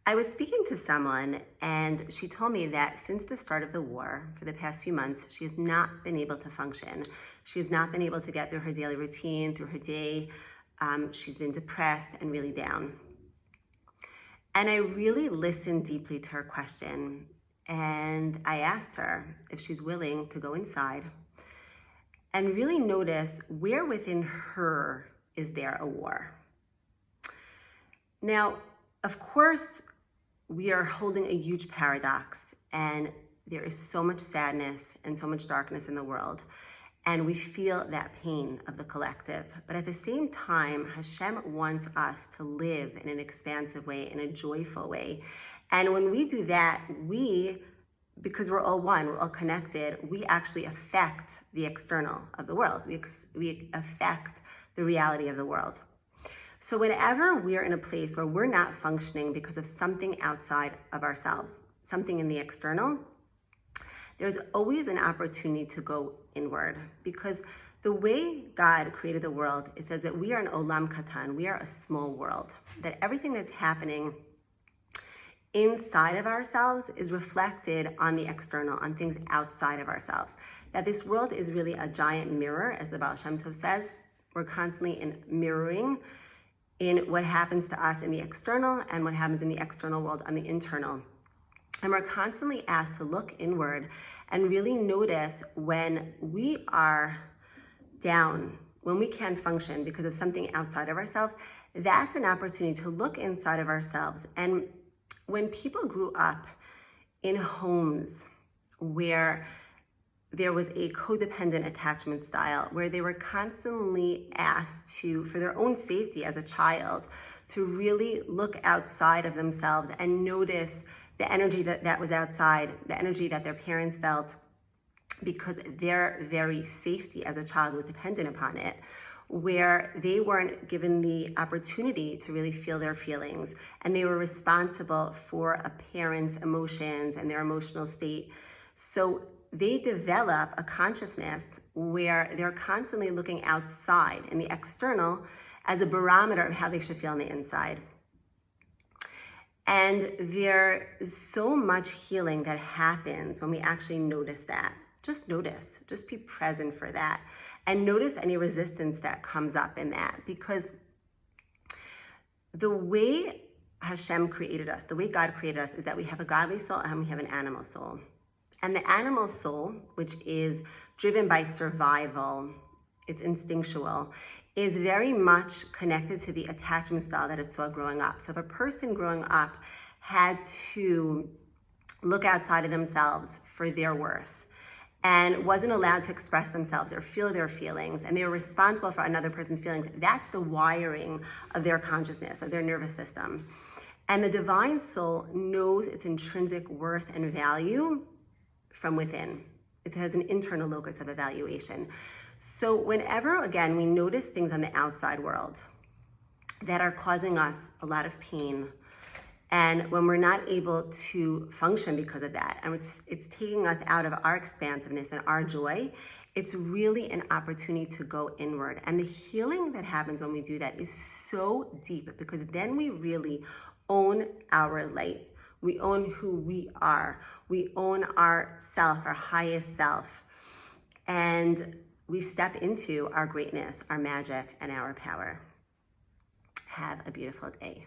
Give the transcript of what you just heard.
I was speaking to someone and she told me that since the start of the war, for the past few months, she has not been able to function. She has not been able to get through her daily routine, through her day. She's been depressed and really down. And I really listened deeply to her question. And I asked her if she's willing to go inside and really notice where within her is there a war. Now, of course, we are holding a huge paradox, and there is so much sadness and so much darkness in the world, and we feel that pain of the collective. But at the same time, Hashem wants us to live in an expansive way, in a joyful way. And when we do that, because we're all one, we're all connected, we actually affect the external of the world. We affect the reality of the world. So whenever we're in a place where we're not functioning because of something outside of ourselves, something in the external, there's always an opportunity to go inward, because the way God created the world, it says that we are an olam katan, we are a small world, that everything that's happening inside of ourselves is reflected on the external, on things outside of ourselves. That this world is really a giant mirror, as the Baal Shem Tov says. We're constantly mirroring in what happens to us in the external and what happens in the external world on the internal. And we're constantly asked to look inward and really notice when we are down, when we can't function because of something outside of ourselves. That's an opportunity to look inside of ourselves. And when people grew up in homes where there was a codependent attachment style, where they were constantly asked to, for their own safety as a child, to really look outside of themselves and notice the energy that was outside, the energy that their parents felt, because their very safety as a child was dependent upon it, where they weren't given the opportunity to really feel their feelings, and they were responsible for a parent's emotions and their emotional state. So they develop a consciousness where they're constantly looking outside in the external as a barometer of how they should feel on the inside. And there's so much healing that happens when we actually notice that. Just notice, just be present for that. And notice any resistance that comes up in that, because the way Hashem created us, the way God created us, is that we have a godly soul and we have an animal soul. And the animal soul, which is driven by survival, it's instinctual, is very much connected to the attachment style that it saw growing up. So if a person growing up had to look outside of themselves for their worth and wasn't allowed to express themselves or feel their feelings, and they were responsible for another person's feelings, that's the wiring of their consciousness, of their nervous system. And the divine soul knows its intrinsic worth and value from within. It has an internal locus of evaluation. So whenever, again, we notice things on the outside world that are causing us a lot of pain, and when we're not able to function because of that, and it's taking us out of our expansiveness and our joy, it's really an opportunity to go inward. And the healing that happens when we do that is so deep, because then we really own our light. We own who we are. We own our self, our highest self. And we step into our greatness, our magic, and our power. Have a beautiful day.